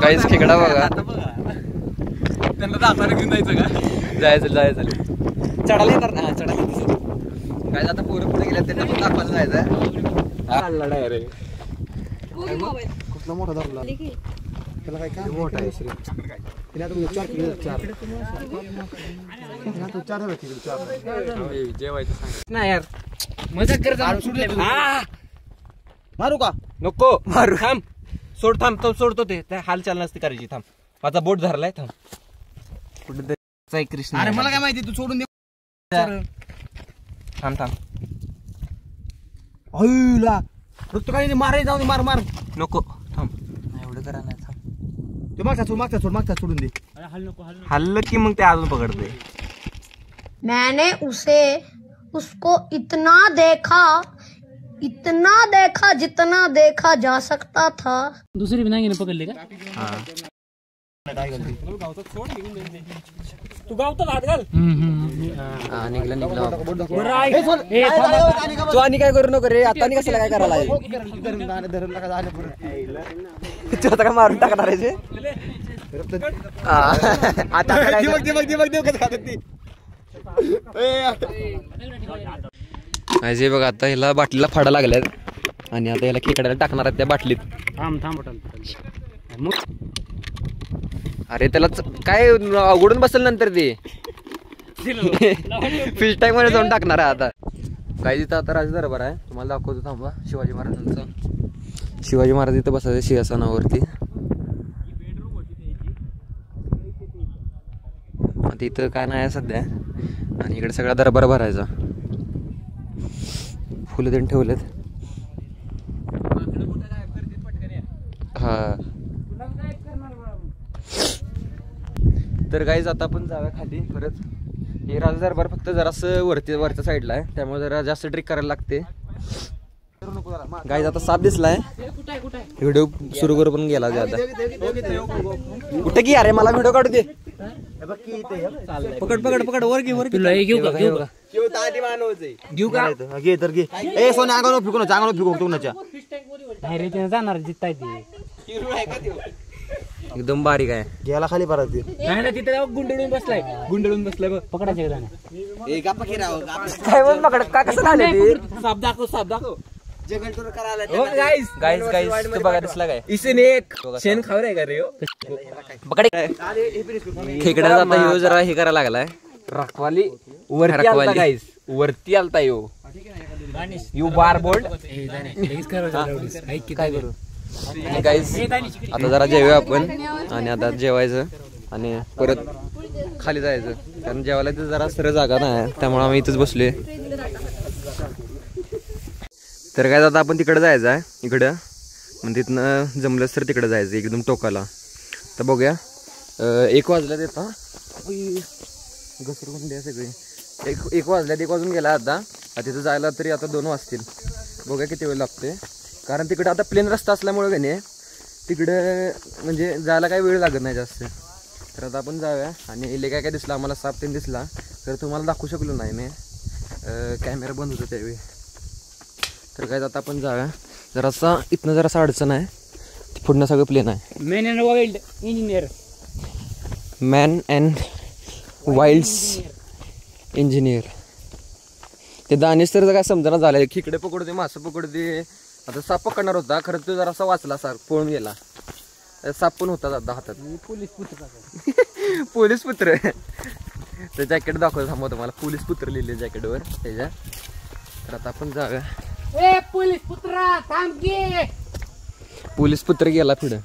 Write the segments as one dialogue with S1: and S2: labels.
S1: काहीच खेकडा बघा. त्यांना दाखवायला घेऊन जायचं का? जायचं चढायला येणार ना. चढायला काय आता पोरं पुढे गेल्या त्यांना पण दाखवायला जायचं. कुठला मोठा धरला त्याला काय मोठा आहे श्री तिला आता 4 किलो 4 जेवायचं सांग ना यार. मजाक करत मारू का नको मारू. थांब सोड. थांब तो सोडतो ते हाल चाल नसते करायची. थांब माझा बोट धरलाय. थांब कुठे कृष्ण. अरे मला काय माहिती तू सोडून दे. थांब अयला तू काही मारायला जाऊ दे. मार नको. थांब एवढं करा नाही. थांब ते मागचा सोडून दे. हल्लं की मग ते अजून पकडते.
S2: मैंने उसको इतना देखा जितना देखा जा सकता था.
S3: दुसरी बिनांगी पकडले का? तू गावतो हात घाल.
S1: निघला तू आणि काय करू नको रे. आता कसला काय करायला तू आता काय मारून टाकणार आहे आता बघा. आता ह्याला बाटलीला फाडा लागल्यात आणि आता ह्याला खेकड्याला टाकणार आहेत त्या बाटलीत. अरे त्याला काय उघडून बसेल नंतर ते फिश टँक मध्ये जाऊन टाकणार आहे आता. काय तिथं आता राज दरबार आहे. तुम्हाला दाखवतो थांबा. शिवाजी महाराज इथं बसायचे सिंहासनावरती. तिथं काय नाही आहे सध्या. आणि इकडे सगळा दरबार भरायचा. फुलं देऊन ठेवलेत. हा तर गाईज आता आपण जाऊया खाली परत. हे राजा दरबार फक्त जरासं वरच्या साईडला आहे त्यामुळे जरा जास्त ट्रिक करायला लागते. गाईज आता साप दिसलाय. व्हिडिओ सुरू करू पण गेला आता. कुठे की अरे मला व्हिडिओ काढू दे. पकड वर घे. घेऊ का? घे तर घे. ए सोन्या अंगावर फिकू कोणाच्या
S3: जाणार जिताय
S1: एकदम बारीक आहे. घ्यायला खाली परत
S3: तिथे गुंडळून बसलाय बघ. पकडायचे
S1: काय बोल पकड का कसं झालं ते.
S3: साप दाखव
S1: गाईज बघा दिसला काय.
S3: शेण खावर आहे का रे.
S1: पकड खेकड्याचा आता ह्यो जरा हे करायला लागलाय. रखवाली वरती आलता यो बार बोल्ड. काय करू गाईज आता जरा जेवूया आपण. आणि आता जेवायचं आणि परत खाली जायचं कारण जेवायला तर जरा सरळ जागा नाही त्यामुळे आम्ही इथंच बसलोय. तर काय आता आपण तिकडे जायचं आहे. इकडं मग तिथनं जमलंच तर तिकडे जायचं एकदम टोकाला. तर बघूया 1 वाजल्यात येता घसरून द्या सगळे. 1 वाजून गेला आता. तिथं जायला तरी आता 2 वाजतील. बघूया किती वेळ लागते कारण तिकडे आता प्लेन रस्ता असल्यामुळे का तिकडे म्हणजे जायला काही वेळ लागत नाही जास्त. तर आता आपण जाऊया. आणि इले काय दिसला आम्हाला साप तीन दिसला तर तुम्हाला दाखवू शकलो नाही मी. कॅमेरा बंद होता त्यावेळी. तर काय आता आपण जाऊया. जरासा इथनं जरासा अडचण आहे. पुढनं सगळं प्लेन आहे. Man and wilds engineer. ते दानिश तर काय समजना झालंय. खेकडे पकडते मासं पकडते. आता साप पकडणार होता खरं तो जरासा वाचला सार पळून गेला. साप पण होता आता हातात. पोलीस पुत्र ते जॅकेट दाखवतो थांबव तुम्हाला. पोलीस पुत्र लिहिले जॅकेटवर त्याच्या. तर आता आपण जाऊया. पोलीस पुत्र गेला पुढे.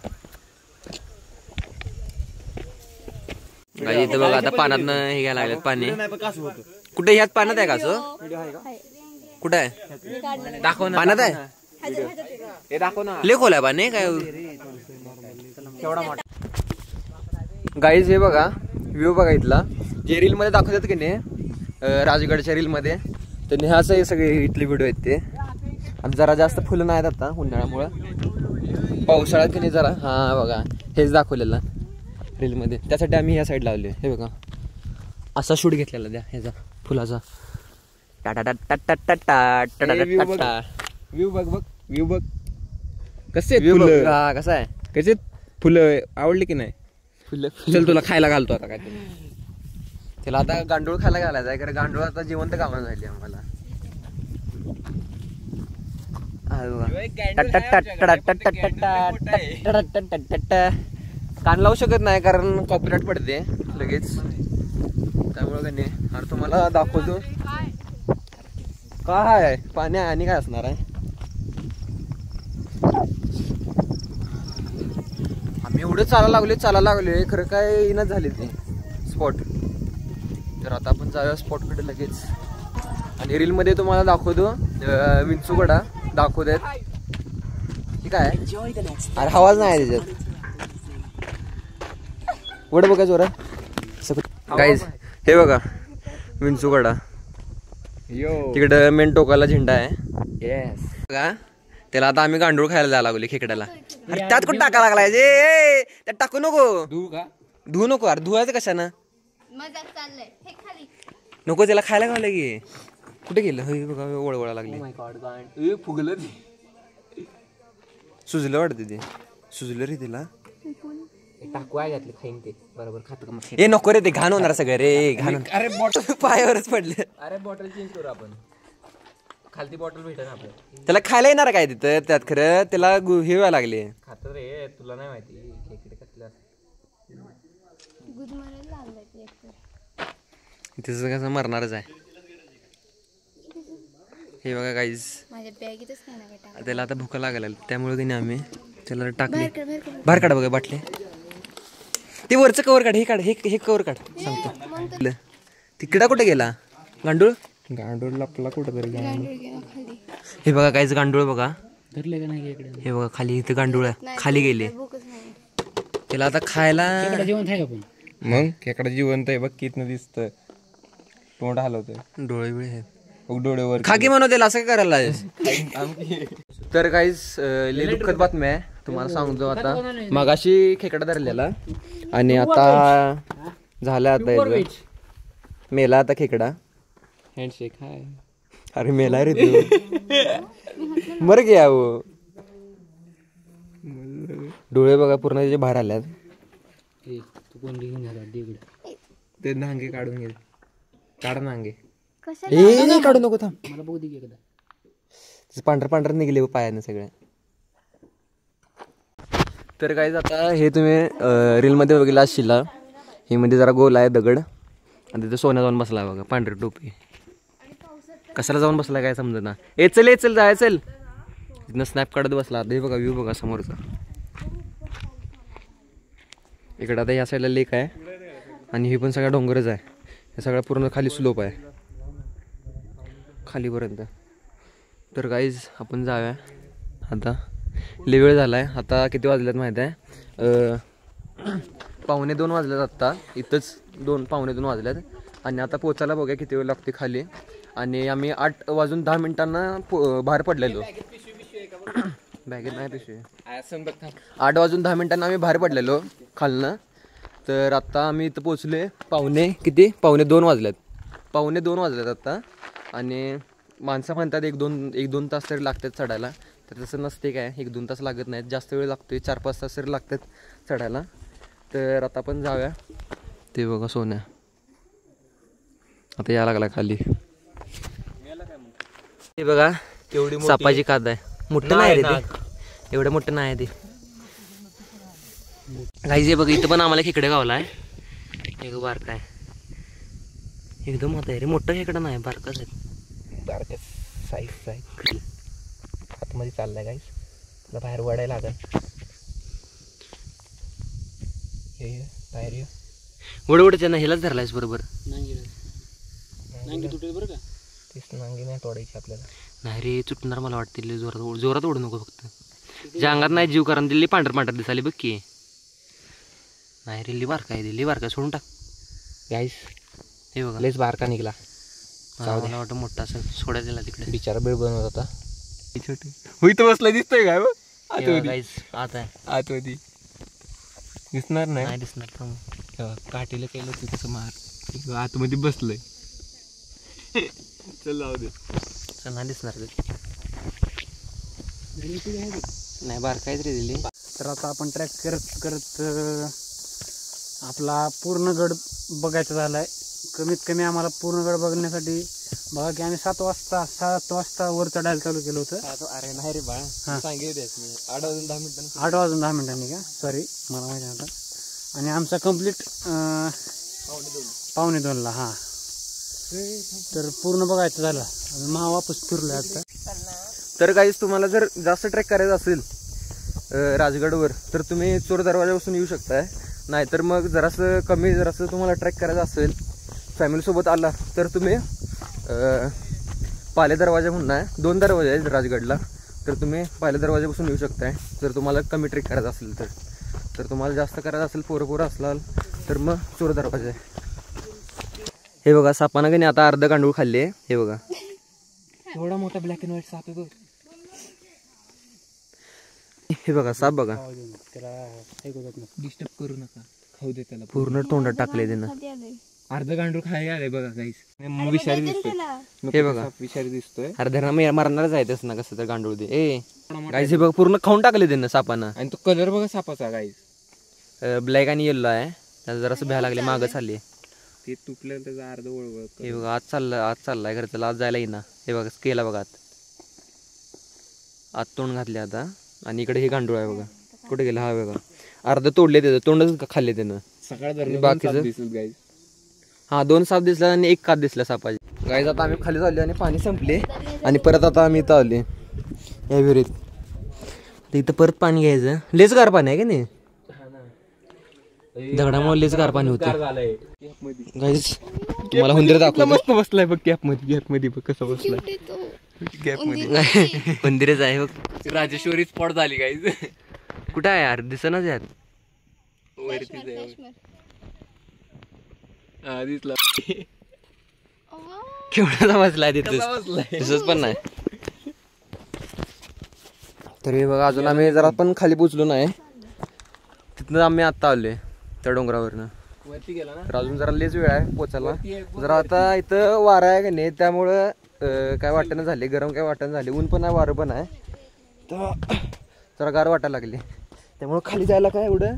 S1: इथं बघा आता पाण्यात हे घ्यायला लागलेत पाणी. कुठे ह्यात पाण्यात आहे का असं. कुठे आहे दाखव ना. पाण्यात आहे हे दाखव ना. लय खोल आहे पाणी काय केवढा मोठा. गाईज हे बघा व्ह्यू बघा इथला. जे रील मध्ये दाखवतात की नाही राजगडच्या रील मध्ये तर ह्याच सगळे इथले व्हिडिओ आहेत ते. आता जरा जास्त फुलं नाहीत आता उन्हाळ्यामुळं. पावसाळ्यात की नाही जरा हा बघा हेच दाखवलेलं रील मध्ये. त्यासाठी आम्ही ह्या साईड लावले. हे बघा असा शूट घेतलेला द्या ह्याचा फुलाचा.
S4: व्ह्यू बघ व्ह्यू बघ कसे
S1: View बघ.
S4: फुलं
S1: हा, कसा आहे
S4: कसे फुलं आवडली की नाही
S1: फुलं
S4: चल तुला खायला घालतो आता काय
S1: त्याला आता गांडूळ खायला घालायचा आहे, कारण गांडूळ आता जिवंत कामं झाली आम्हाला. कान लावू शकत नाही कारण कॉपीराइट पडते लगेच, त्यामुळे का नाही. आणि तुम्हाला दाखवतो काय पाणी आहे आणि काय असणार आहे. आम्ही एवढं चालायला लागलोय खरं काय येणंच झाले ते स्पॉट. तर आता आपण जाऊया स्पॉटकडे लगेच. आणि रील मध्ये तुम्हाला दाखवतो विंचूगडा दाखवतात. ठीक आहे, अरे आवाज नाही त्याच्यात. वड बघा जोरा गाईज, हे बघा विंचूगडा. तिकडं मेन टोकाला झेंडा आहे.
S4: येस
S1: बघा त्याला आता आम्ही गांडूळ खायला जायला लागलो खेकड्याला. अरे त्यात कुठं टाका लागलाय जे, त्यात टाकू नको. धुवू नको. अरे धुवायचं कशानं नको, त्याला खायला घावलं की. कुठे गेलं हे बघा, ओळवळा लागली.
S4: फुगलं
S1: सुजलं वाटतं ते, सुजलं रे तिला.
S4: टाकू आहे घातले खाईन ते बरोबर खात.
S1: ए नको रे, ते घाण होणार सगळं रे, घाण.
S4: अरे बॉटल
S1: पायावरच पडले.
S4: अरे बॉटल चेंज करू आपण, खालती बॉटल भेटेल आपल्याला.
S1: त्याला खायला येणार काय तिथं, त्यात खरं त्याला हे व्हायला लागले.
S4: खात रे, तुला नाही माहिती खेकडे कसले
S1: तिचं कसं मरणारच आहे. हे बघा गाईज, त्याला आता भूक लागला त्यामुळे की आम्ही त्याला टाकले. बाहेर काढा बघा बाटले. ते वरचं कवर काढ, हे काढ, हे कवर काढ सांगतो. तिकडा कुठे गेला गांडूळ?
S4: गांडूळ लपला कुठं तरी.
S1: हे बघा काहीच गांडूळ बघा,
S3: धरले का नाही इकडे?
S1: हे बघा खाली इथं गांडूळ खाली गेले. त्याला आता खायला
S3: जेवण आहे का पण?
S4: मग खेकडा जिवंत आहे बघ, कितनं दिसतं. तोंड हलवतोय,
S1: डोळे बिळे आहेत.
S4: डोळ्यावर
S1: खाकी म्हणू त्याला असं काय करायला लागेल? तर काहीच लय दुःखद बातमी आहे तुम्हाला सांगतो. आता मगाशी खेकडा धरलेला आणि आता झाला, आता मेला आता खेकडा.
S4: हँडशेक हाय.
S1: अरे मेला रे तू, मर गया वो. डोळे बघा पूर्ण त्याचे बाहेर आल्यात.
S3: तू कोण घेऊन झाला
S4: ते नांगे काढून घे, काढ नांगे.
S1: ए काढू नको, थांब.
S3: मला बघू दे एकदा.
S1: पांढर निघले पायानं सगळ्या. तर काहीच आता हे तुम्ही रील मध्ये बघितलं असशीला, हे मध्ये जरा गोल आहे दगड आणि तिथे सोन्या जाऊन बसलाय बघा, पांढरी टोपी. कशाला जाऊन बसलाय काय समजा ना. ए चल जाय चल. तिथनं स्नॅप काढत बसला. हे बघा व्ह्यू बघा समोरचा. इकडे आता या साईडला लेक आहे आणि हे पण सगळा डोंगरच आहे. हे सगळं पूर्ण खाली स्लोप आहे खालीपर्यंत. तर गाईज आपण जाऊया आता. लय वेळ झाला आहे. आता किती वाजल्यात माहीत आहे, 1:45 वाजल्यात आत्ता. इथंच 2:45 वाजल्यात. आणि आता पोचायला बघूया किती वेळ लागते खाली. आणि आम्ही 8:10 बाहेर पडलेलो. बॅगेत नाही पिशवी. 8:10 आम्ही बाहेर पडलेलो खालनं. तर आत्ता आम्ही इथं पोचले 2:15 वाजल्यात. 2:15 वाजल्यात आत्ता. आणि माणसं म्हणतात 1-2 तास तरी लागतात चढायला. तर तसं नसते काय, 1-2 तास लागत नाहीत, जास्त वेळ लागतोय. 4-5 तास तरी लागतात चढायला. तर आता आपण जाऊया. ते बघा सोन्या आता यायला लागला खाली. हे बघा केवढी सापाची काद आहे. मोठं नाही रे ते, एवढं मोठं नाही ते. गाईज हे बघा इथं पण आम्हाला खेकडे गावला आहे. एक बारका आहे, एकदम मोठा आहे रे. मोठं खेकडं नाही, बारकाच आहे.
S4: बारक्या साईज आहे. आतमध्ये चाललाय गाईस, त्याला बाहेर वडायला लागल. हे बाहेर ये.
S1: वडवडच्या ना ह्यालाच धरलायस बरोबर.
S3: नांगी तुटेल बरं का.
S4: तेच नांगी नाही तोडायची आपल्याला.
S1: नाही रे चुटणार मला वाटते. जोरात ओढू नको फक्त. ज्या अंगात नाही जीव कारण दिल्ली पांढर दिसाली बघ की. नाही रे लिही बारका आहे, दिल्ली बारका सोडून टाक गाईस. हे बघा
S4: लेच बारका निघला.
S1: मला वाटतं मोठा असं सोडा दिला तिकडे.
S4: बिचारा बेळ बनवत होता. छोटी होई तर बसला दिसतोय काय
S1: गाईस. आता
S4: आतमध्ये दिसणार नाही
S1: दिसणार.
S4: काठीला केलं तू कसं मार. आतमध्ये बसलंय. चल जाऊ दे.
S1: नाही दिसणार. नाही बार काहीतरी दिली.
S3: तर आता आपण ट्रॅक करत करत आपला पूर्ण गड बघायचा झालाय. कमीत कमी आम्हाला पूर्ण गड बघण्यासाठी बघा की आम्ही 7 वाजता वर चढायला चालू केलं होतं.
S1: अरे नाही रे बाळा, सांगितलं 8 वाजून 10 मिनिटांनी.
S3: 8 वाजून 10 मिनिटांनी का, सॉरी मला माहिती नव्हतं. आणि आमचा कम्प्लीट 1:45 हा. तर पूर्ण बघायचं झालं. आम्ही महा वापस फिरलोय आता.
S1: तर गाईस तुम्हाला जर जास्त ट्रेक करायचं असेल राजगडवर तर तुम्ही चोर दरवाजापासून येऊ शकताय. नाहीतर मग जरासं कमी जरासं तुम्हाला ट्रेक करायचं असेल फॅमिलीसोबत आला तर तुम्ही पाले दरवाजा म्हणून आहे, 2 दरवाजे आहेत राजगडला. तर तुम्ही पाले दरवाजापासून येऊ शकताय जर तुम्हाला कमी ट्रेक करायचं असेल तर. तर तुम्हाला जास्त करायचं असेल पोरं असलाल तर मग चोर दरवाजा आहे. हे बघा सापानं की नाही आता अर्ध गांडूळ खाल्ले. हे बघा
S4: एवढा मोठा ब्लॅक अँड व्हाईट साप आहे बघ.
S1: हे बघा साप बघा,
S4: डिस्टर्ब करू नका, खाऊ दे त्याला.
S1: पूर्ण तोंडात टाकले त्यानं.
S4: अर्ध गांडूळ खायला आले बघा गाईस. विषारी दिसतोय.
S1: हे बघा
S4: विषारी दिसतोय.
S1: अर्ध्याना मरणारच आहे तसं ना कसं तर गांडूळ दे. ए गाईस हे बघा पूर्ण खाऊन टाकले त्यानं सापानं.
S4: आणि तो कलर बघा सापाचा गाईस,
S1: ब्लॅक आणि येल्लो आहे. त्याला जरासं भ्या लागले, मागं चालले.
S4: ते तुटलं त्याचा अर्ध वळवळ.
S1: हे बघा आज चाललाय खरं त्याला आज जायला येईना. हे बघा केला बघा आत तोंड घातले आता. आणि इकडे हे गांडूळ आहे बघा, कुठे गेला हा बघा, अर्ध तोडले त्याचं, तोंडच खाल्ले त्यानं.
S4: सकाळ
S1: बाकीचं
S4: दिसत गाईस.
S1: हा 2 साप दिसला आणि 1 कात दिसला सापाची. गाईज आता आम्ही खाली चाललो आणि पाणी संपले आणि परत आता आम्ही इथं आले या विहिरीत. तर इथं परत पाणी घ्यायचं. लेच गार पाणी आहे का नाही, दगडामुळे लेच गार पाणी होतं. गाईज तुम्हाला हुंदीर दाखवतो.
S4: मस्त बसलाय बघ गॅप मध्ये बघ कसं बसलाय गॅप मध्ये.
S1: हुंदीरच आहे बघ.
S4: राजेश्वरी स्पॉट झाली गाईज.
S1: कुठं आहे यार, दिसनाच यार.
S4: दिसला
S1: केवढा बसलाय तिथं, दिसत पण नाही. तर हे बघा अजून आम्ही जरा पण खाली पोचलो नाही. तिथनं आम्ही आता आलोय त्या डोंगरावरनं.
S4: वरती गेला ना.
S1: तर अजून जरा लेच वेळ आहे पोचायला. जरा आता इथं वारा आहे का नाही त्यामुळं काय वाटणं झाले, गरम काय वाटणं झाले. ऊन पण आहे वारं पण आहे, तर जरा गार वाटायला लागले. त्यामुळं खाली जायला काय एवढं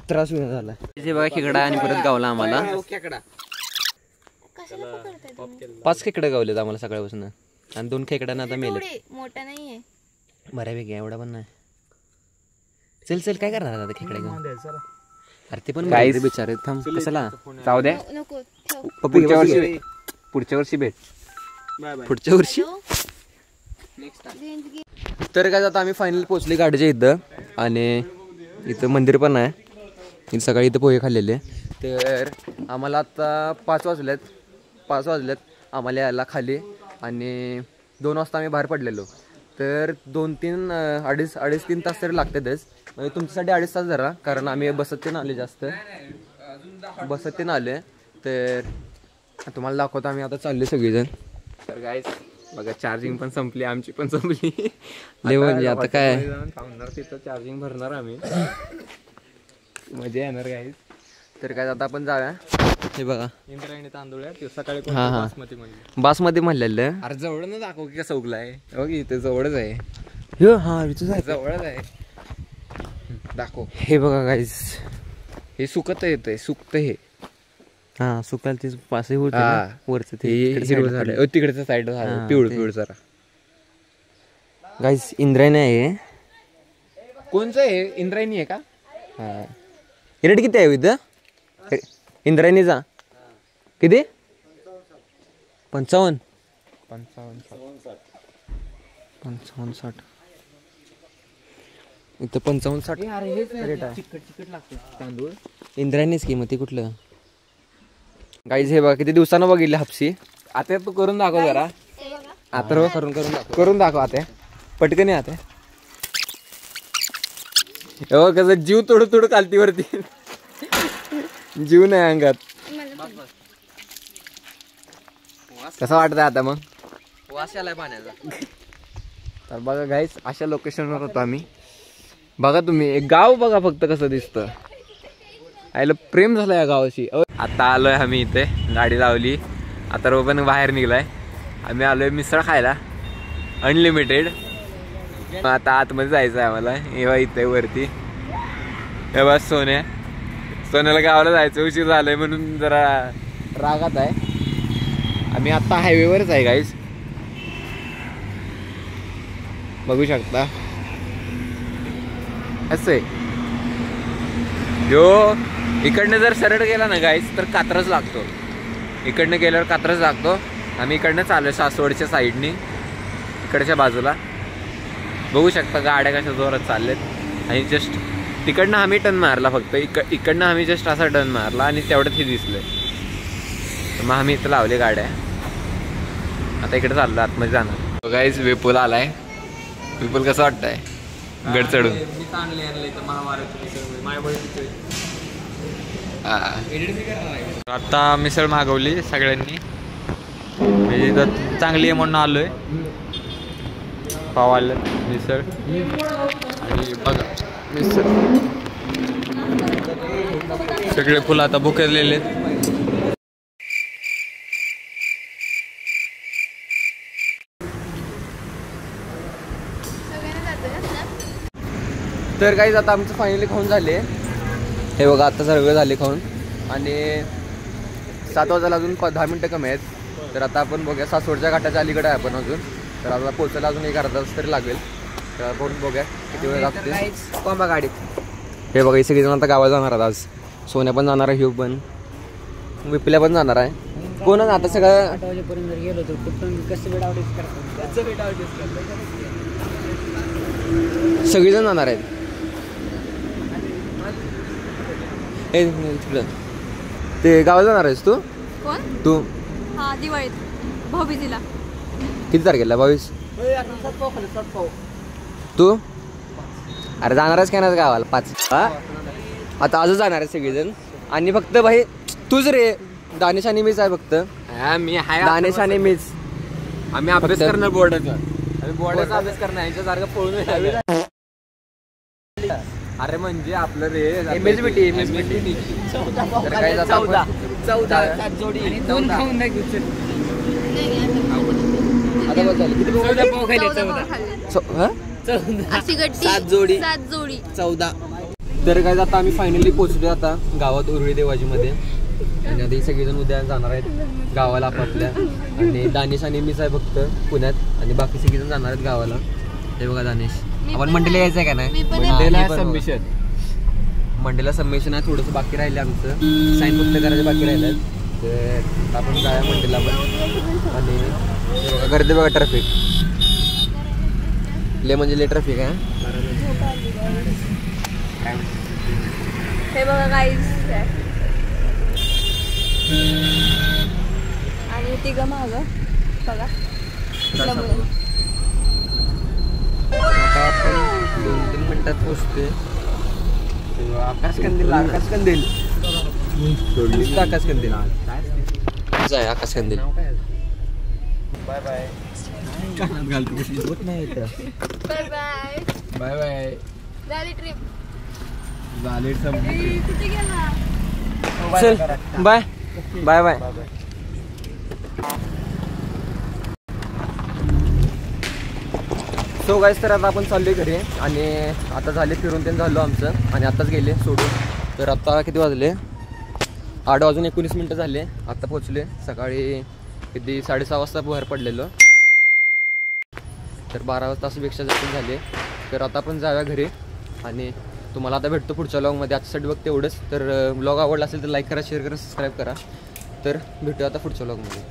S1: त्रास होईना झाला. हे बघा खेकडा आणि परत गावला आम्हाला. 5 खेकडे गावलेत आम्हाला सकाळपासून आणि 2 खेकड्यांना आता मेले.
S5: मोठा नाहीये
S1: बऱ्यापैकी एवढा पण नाही. चल काय करणार आता खेकडे घेऊन. अरे ते पण बिचारे थांब कशाला जाऊ द्या.
S5: नको ठेव.
S1: पुढच्या वर्षी भेट. पुढच्या वर्षी. तर काय आता आम्ही फायनल पोहोचले गाडीच्या इथं आणि इथं मंदिर पण आहे. इथं सकाळी इथं पोहे खाल्लेले. तर आम्हाला आता 5 वाजलेत आम्हाला यायला खाली. आणि 2 वाजता आम्ही बाहेर पडलेलो. तर 2-3 तास तरी लागतातच. म्हणजे तुमच्यासाठी 2.5 तास जरा, कारण आम्ही बसत आले जास्त बसत आले. तर तुम्हाला दाखवतो आम्ही आता चालले सगळेजण.
S4: तर गाईस बघा चार्जिंग पण संपली, आमची पण संपली.
S1: म्हणजे आता काय
S4: थांबणार तिथं चार्जिंग भरणार आम्ही. मजा येणार गाईस.
S1: तर काय आता आपण जाऊया. हे बघा
S4: इंद्रायणी तांदूळ आहे सकाळी
S1: बासमती म्हणलेलं.
S4: अरे जवळ ना दाखव की कसं उगलाय. बघ इथे जवळच आहे. जवळच आहे दाखव.
S1: हे बघा गाईस
S4: हे सुकत येतंय, सुकत हे.
S1: हा सुकाल ते पासे होते वरच ते
S4: हिरवं झालं तिकडच्या साईड झालं पिवळ जरा.
S1: गाईस इंद्रायणी आहे.
S4: कोणचं आहे इंद्रायणी आहे का?
S1: हा रेट किती आहे इथं इंद्रायणीचा? किती? 55 इथं 55-60 रेट आहे.
S4: चिकट लागते तांदूळ.
S1: इंद्रायणीच की मग ते कुठलं. गाईज हे बघा किती दिवसानं बघितले हापसी.
S4: आता तू करून दाखव जरा.
S1: आता करून दाखव आता पटकन आता. कसं जीव तोडू कालती वरती. जीव नाही अंगात. कसं वाटतंय आता मग? वास आलाय पाण्याचा.
S4: तर बघा गाईस अशा लोकेशनवर होतो आम्ही. बघा तुम्ही एक गाव बघा फक्त कसं दिसतं. आयला प्रेम झालं या गावाशी. आता आलोय आम्ही इथे, गाडी लावली. आता पण बाहेर निघलाय. आम्ही आलोय मिसळ खायला अनलिमिटेड. आता आतमध्ये जायचं आहे आम्हाला. हे इथे वरती हे बस सोन्याला गावाला जायचं उशीर झालंय म्हणून जरा रागात आहे. आम्ही आता हायवेवरच आहे गाईज, बघू शकता. असं आहे यो. इकडनं जर सरळ गेला ना गाईज तर कात्रज लागतो. इकडनं गेल्यावर कात्रज लागतो. आम्ही इकडनं चालू सासवडच्या साईडनी इकडच्या बाजूला बघू शकता गाड्या कशा जोरात चालल्यात. आणि जस्ट तिकडनं आम्ही टर्न मारला फक्त. इकडनं आम्ही जस्ट असा टर्न मारला आणि तेवढंच हे दिसलंय. तर मग आम्ही इथं लावले गाड्या. आता इकडे चाललो आतमध्ये जाणार. गाईज विपुल आलाय. विपुल कसं वाटतंय गड चढून?
S5: आता मिसळ मागवली सगळ्यांनी, म्हणजे चांगली आहे म्हणून आलोय पावाला मिसळ. आणि बघा मिसळ सगळे फुलं आता बुकेलेले आहेत.
S4: तर गाईज आता आमचं फायनली खाऊन झाले. हे बघा आता सर्व झाले खाऊन. आणि 7 वाजायला अजून 10 मिनटं कमी आहेत. तर आता आपण बघूया सासवडच्या घाटाच्या अलीकडे आहे आपण अजून. तर आता पोचायला अजून 1 अर्धा तास तरी लागेल. तर आपण बघूया किती वेळ लागते. कोंबा गाडीत हे बघा, हे सगळेजण आता गावाला जाणार आहेत आज. सोन्या पण जाणार आहे, ह्यू पण, विपल्या पण जाणार आहे. कोण आता सगळं
S3: 8 वाजेपर्यंत गेलो होतो. कसं वेळ आवडेल
S4: सगळेजण जाणार आहेत. ते गावाला जाणार आहेस तू?
S6: कोण?
S4: तू
S6: हा दिवाळीत भाऊबीजीला.
S4: किती तारखेला? 22. तू? अरे जाणारच काय ना गावाला 5. हा आता आजच जाणार आहे सगळेजण. आणि फक्त भाई तूच रे, दानेश आणि मीच आहे फक्त.
S1: मी हाय
S4: दानेश आणि मीच.
S1: आम्ही अभ्यास करणार बोर्डाचा. आम्ही बोर्डाचा अभ्यास करणार, यांच्यासारखं पळून. अरे म्हणजे आपलं रे
S4: एमएसबीटी तर काय जाता
S3: 14 जोडी 2 खाऊन दाखवू.
S4: आता बस झाली. किती
S3: पाव खायले?
S6: 7 जोडी 14.
S4: तर काय आता आम्ही फायनली पोहोचलो आता गावात उरुळी देवाजीमध्ये. आणि आता हे सगळेजण उद्या जाणार आहेत गावाला आपापल्या. आणि दानेश आणि मीच आहे फक्त पुण्यात, आणि बाकी सगळेजण जाणार आहेत गावाला. हे बघा दानेश, आपण मंडेला यायचं आहे का नाही? मंडेला सबमिशन आहे, थोडंसं बाकी राहिले आमचं. साईन फक्त करायचे बाकी राहिले. तर आपण जाऊया मंडेला पण. आणि गर्दी बघा, ट्रॅफिक ले म्हणजे ले ट्रॅफिक आहे.
S6: हे बघा गाईज, आणि तिघं मागं बघा.
S4: आता आपण 2-3 मिनिटात पोहोचते. आकाशकंदील आकाशकंदील आकाशकंदील आहे. आकाशकंदील
S6: बाय बाय
S4: बाय बाय.
S6: झाली ट्रिप.
S4: झाले
S6: कुठे गेला?
S4: चल bye bye bye. So guys, तर आता आपण चाललोय घरी. आणि आता झाले फिरून ते झालो आमचं, आणि आताच गेले सोडून. तर आता किती वाजले? 8 वाजून 19 मिनटं झाले. आता पोचले. सकाळी किती 6:30 वाजता बाहेर पडलेलो. तर 12 तासापेक्षा जास्त झाले. तर आता आपण जाऊया घरी. आणि तुम्हाला आता भेटतो पुढच्या व्लॉगमध्ये. आजसाठी बघते एवढंच. तर व्लॉग आवडला असेल तर लाईक करा, शेअर करा, सबस्क्राईब करा. तर भेटूया आता पुढच्या व्लॉगमध्ये.